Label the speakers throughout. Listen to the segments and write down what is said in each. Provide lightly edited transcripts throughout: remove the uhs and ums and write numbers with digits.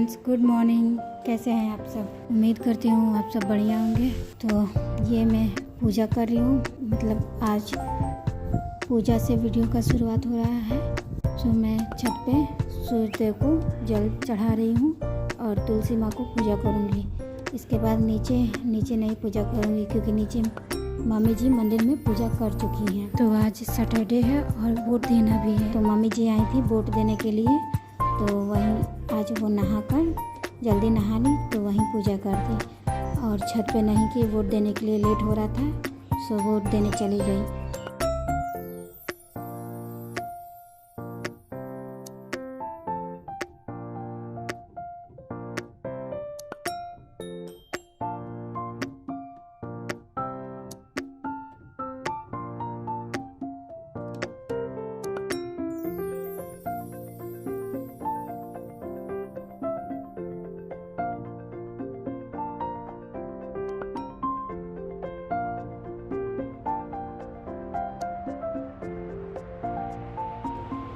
Speaker 1: Friends, good morning. कैसे हैं आप सब? उम्मीद करती हूँ आप सब बढ़िया होंगे। तो ये मैं पूजा कर रही हूँ, मतलब आज पूजा से वीडियो का शुरुआत हो रहा है। तो मैं छत पे सूर्य देव को जल चढ़ा रही हूँ और तुलसी माँ को पूजा करूँगी। इसके बाद नीचे नहीं पूजा करूँगी, क्योंकि नीचे मम्मी जी मंदिर में पूजा कर चुकी हैं। तो आज सैटरडे है और वोट देना भी है, तो मम्मी जी आई थी वोट देने के लिए। तो वहीं आज वो नहाकर जल्दी नहा ली, तो वहीं पूजा कर दी। और छत पे नहीं कि वोट देने के लिए लेट हो रहा था, सो वोट देने चली गई।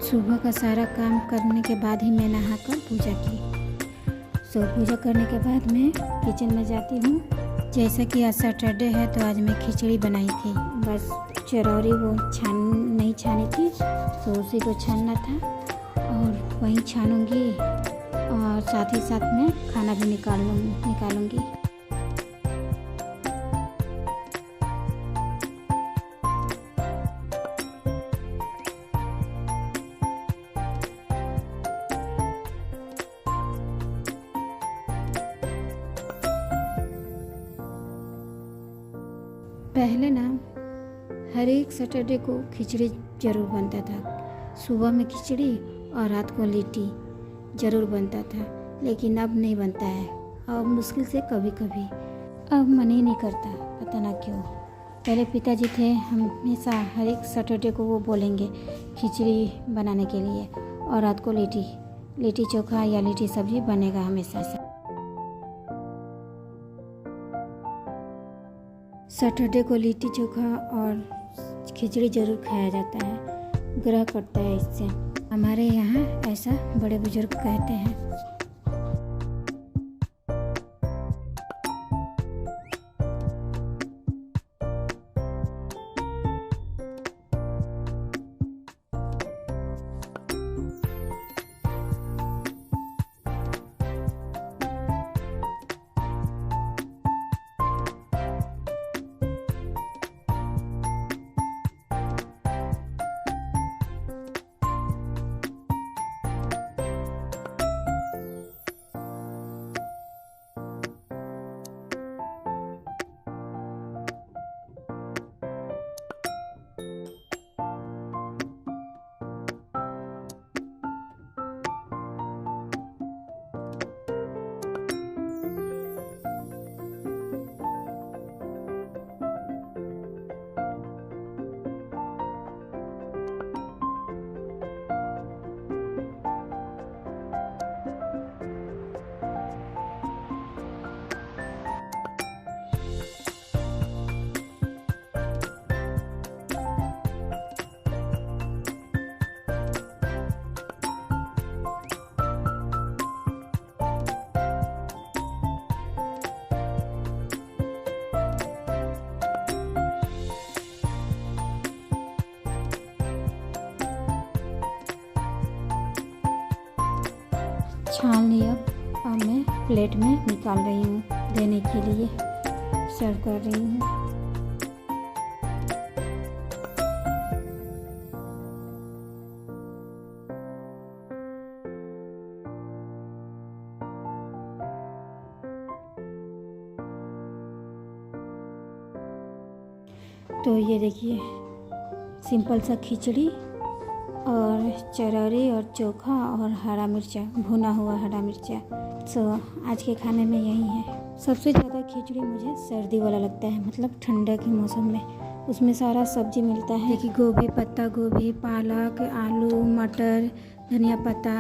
Speaker 1: सुबह का सारा काम करने के बाद ही मैं नहाकर पूजा की। पूजा करने के बाद मैं किचन में जाती हूँ। जैसा कि आज सैटरडे है, तो आज मैं खिचड़ी बनाई थी। बस चरौरी वो नहीं छानी थी, तो उसी को छानना था और वहीं छानूंगी और साथ ही साथ में खाना भी निकालूंगी। पहले ना हर एक सैटरडे को खिचड़ी ज़रूर बनता था। सुबह में खिचड़ी और रात को लिट्टी ज़रूर बनता था, लेकिन अब नहीं बनता है। अब मुश्किल से कभी कभी, अब मन ही नहीं करता, पता ना क्यों। पहले पिताजी थे, हमेशा हर एक सैटरडे को वो बोलेंगे खिचड़ी बनाने के लिए, और रात को लिट्टी चोखा या लिट्टी सब्जी बनेगा हमेशा से। सैटरडे को लिट्टी चोखा और खिचड़ी ज़रूर खाया जाता है, ग्रह करता है इससे। हमारे यहाँ ऐसा बड़े बुजुर्ग कहते हैं। छान ली। अब मैं प्लेट में निकाल रही हूँ, देने के लिए सर्व कर रही हूँ। तो ये देखिए, सिंपल सा खिचड़ी और चरौरी और चोखा और हरा मिर्चा, भुना हुआ हरा मिर्चा। आज के खाने में यही है। सबसे ज़्यादा खिचड़ी मुझे सर्दी वाला लगता है, मतलब ठंडा के मौसम में। उसमें सारा सब्जी मिलता है, कि गोभी, पत्ता गोभी, पालक, आलू, मटर, धनिया पत्ता,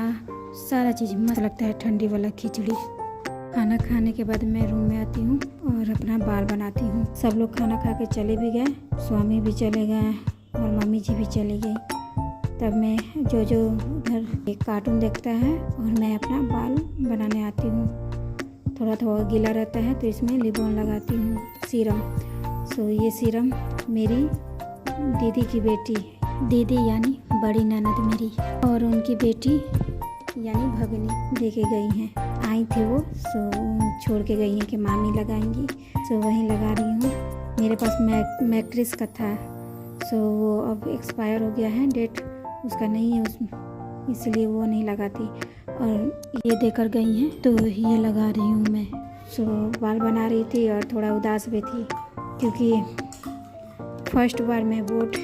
Speaker 1: सारा चीज़ मस्त लगता है ठंडी वाला खिचड़ी। खाना खाने के बाद मैं रूम में आती हूँ और अपना बाल बनाती हूँ। सब लोग खाना खा के चले भी गए, स्वामी भी चले गए और मम्मी जी भी चली गई। तब मैं जो उधर एक कार्टून देखता है और मैं अपना बाल बनाने आती हूँ। थोड़ा थोड़ा गीला रहता है तो इसमें लिबॉन लगाती हूँ, सीरम। सो ये सीरम मेरी दीदी की बेटी, दीदी यानी बड़ी ननद मेरी, और उनकी बेटी यानी भगनी दे के गई हैं। आई थी वो, सो छोड़ के गई हैं कि मामी लगाएंगी, सो वहीं लगा रही हूँ। मेरे पास मैट्रिक्स का था, सो वो अब एक्सपायर हो गया है, डेट उसका नहीं है उसमें, इसलिए वो नहीं लगाती। और ये देकर गई हैं तो ये लगा रही हूँ मैं। सो बाल बना रही थी और थोड़ा उदास भी थी क्योंकि फर्स्ट बार मैं वोट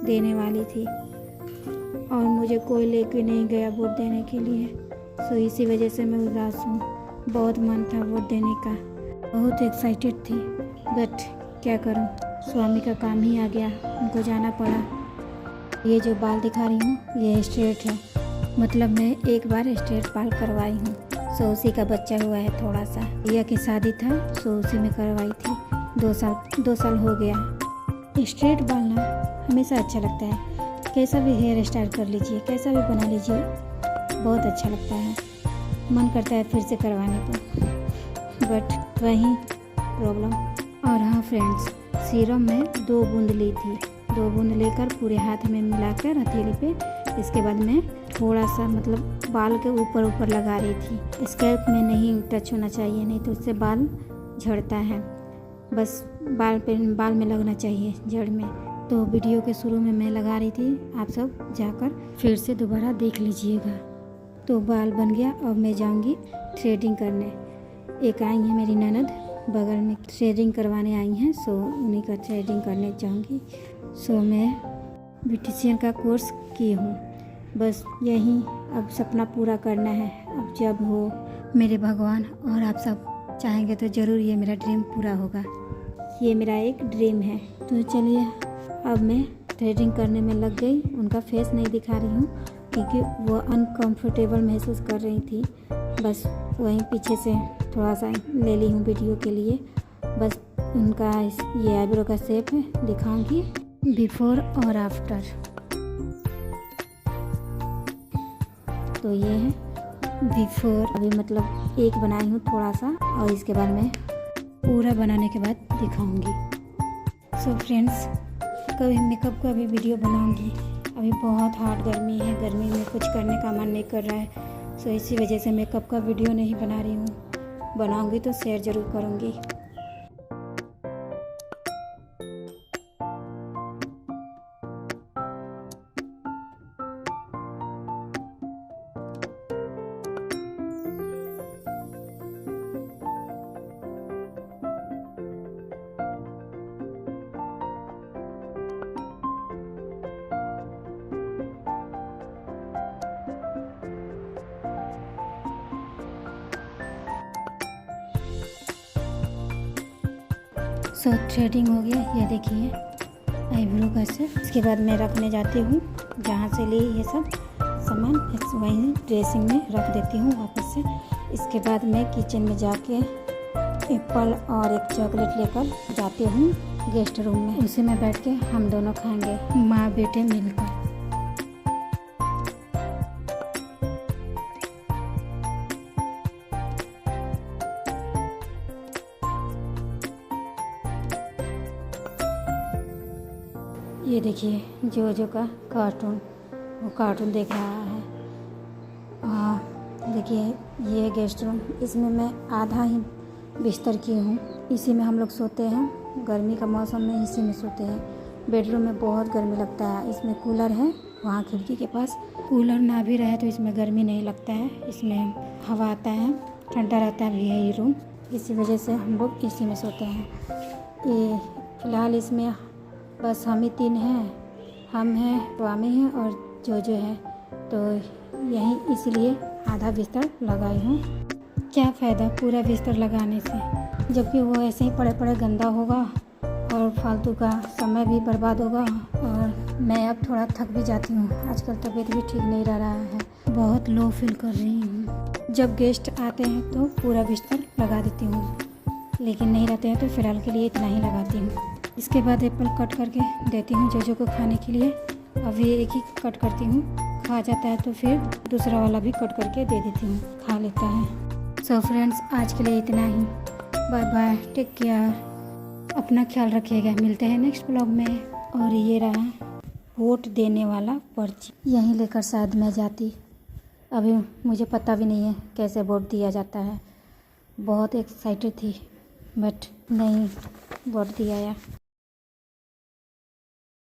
Speaker 1: देने वाली थी और मुझे कोई लेके नहीं गया वोट देने के लिए। सो इसी वजह से मैं उदास हूँ। बहुत मन था वोट देने का, बहुत एक्साइटेड थी, बट क्या करूँ, स्वामी का काम ही आ गया, उनको जाना पड़ा। ये जो बाल दिखा रही हूँ ये स्ट्रेट है, मतलब मैं एक बार स्ट्रेट बाल करवाई हूँ। सो उसी का बच्चा हुआ है थोड़ा सा। भैया की शादी था सो उसी में करवाई थी। 2 साल हो गया। स्ट्रेट बाल ना हमेशा अच्छा लगता है, कैसा भी हेयर स्टाइल कर लीजिए, कैसा भी बना लीजिए, बहुत अच्छा लगता है। मन करता है फिर से करवाने को, बट वही प्रॉब्लम। और हाँ फ्रेंड्स, सीरम में 2 बूंद ली थी, 2 बूंद लेकर पूरे हाथ में मिलाकर हथेली पे, इसके बाद मैं थोड़ा सा मतलब बाल के ऊपर लगा रही थी। स्कैल्प में नहीं टच होना चाहिए, नहीं तो उससे बाल झड़ता है। बस बाल में लगना चाहिए, जड़ में। तो वीडियो के शुरू में मैं लगा रही थी, आप सब जाकर फिर से दोबारा देख लीजिएगा। तो बाल बन गया। अब मैं जाऊंगी थ्रेडिंग करने। एक आई है मेरी ननद, बगल में थ्रेडिंग करवाने आई हैं, सो उन्हीं का थ्रेडिंग करने जाऊंगी। सो मैं ब्यूटिशियन का कोर्स की हूँ, बस यही अब सपना पूरा करना है। अब जब हो मेरे भगवान और आप सब चाहेंगे तो ज़रूर ये मेरा ड्रीम पूरा होगा। ये मेरा एक ड्रीम है। तो चलिए अब मैं थ्रेडिंग करने में लग गई। उनका फेस नहीं दिखा रही हूँ क्योंकि वो अनकंफर्टेबल महसूस कर रही थी। बस वहीं पीछे से थोड़ा सा ले ली हूँ वीडियो के लिए। बस उनका ये आईब्रो का शेप दिखाऊंगी, बिफोर और आफ्टर। तो ये है बिफोर, अभी मतलब एक बनाई हूँ थोड़ा सा, और इसके बाद मैं पूरा बनाने के बाद दिखाऊंगी। सो फ्रेंड्स, कभी मेकअप का भी वीडियो बनाऊंगी। अभी बहुत हार्ड गर्मी है, गर्मी में कुछ करने का मन नहीं कर रहा है, सो इसी वजह से मेकअप का वीडियो नहीं बना रही हूँ। बनाऊंगी तो शेयर ज़रूर करूँगी। सो थ्रेडिंग हो गया, ये देखिए आईब्रो का शेप। इसके बाद मैं रखने जाती हूँ जहाँ से ली ये सब सामान, वहीं ड्रेसिंग में रख देती हूँ वापस से। इसके बाद मैं किचन में जाके एप्पल और एक चॉकलेट लेकर जाती हूँ गेस्ट रूम में। उसी में बैठ के हम दोनों खाएंगे, माँ बेटे मिलकर। ये देखिए जो का कार्टून, वो कार्टून देख रहा है। देखिए ये गेस्ट रूम, इसमें मैं आधा ही बिस्तर की हूँ, इसी में हम लोग सोते हैं। गर्मी का मौसम में इसी में सोते हैं। बेडरूम में बहुत गर्मी लगता है। इसमें कूलर है, वहाँ खिड़की के पास। कूलर ना भी रहे तो इसमें गर्मी नहीं लगता है, इसमें हवा आता है, ठंडा रहता है भी है ये रूम। इसी वजह से हम लोग इसी में सोते हैं। ये फ़िलहाल इसमें बस हम ही 3 हैं, हम हैं, स्वामी हैं और जो है, तो यहीं इसलिए आधा बिस्तर लगाई हूँ। क्या फ़ायदा पूरा बिस्तर लगाने से, जबकि वो ऐसे ही पड़े पड़े गंदा होगा और फालतू का समय भी बर्बाद होगा। और मैं अब थोड़ा थक भी जाती हूँ, आजकल तबीयत भी ठीक नहीं रहा है, बहुत लो फील कर रही हूँ। जब गेस्ट आते हैं तो पूरा बिस्तर लगा देती हूँ, लेकिन नहीं रहते हैं तो फ़िलहाल के लिए इतना ही लगाती हूँ। इसके बाद एप्पल कट करके देती हूँ जो को खाने के लिए। अभी एक ही कट करती हूँ, खा जाता है तो फिर दूसरा वाला भी कट करके दे देती हूँ, खा लेता है। सो फ्रेंड्स, आज के लिए इतना ही। बाय बाय, टेक केयर, अपना ख्याल रखिएगा। मिलते हैं नेक्स्ट ब्लॉग में। और ये रहा वोट देने वाला पर्ची, यहीं लेकर शायद मैं जाती। अभी मुझे पता भी नहीं है कैसे वोट दिया जाता है। बहुत एक्साइटेड थी बट नहीं वोट दिया।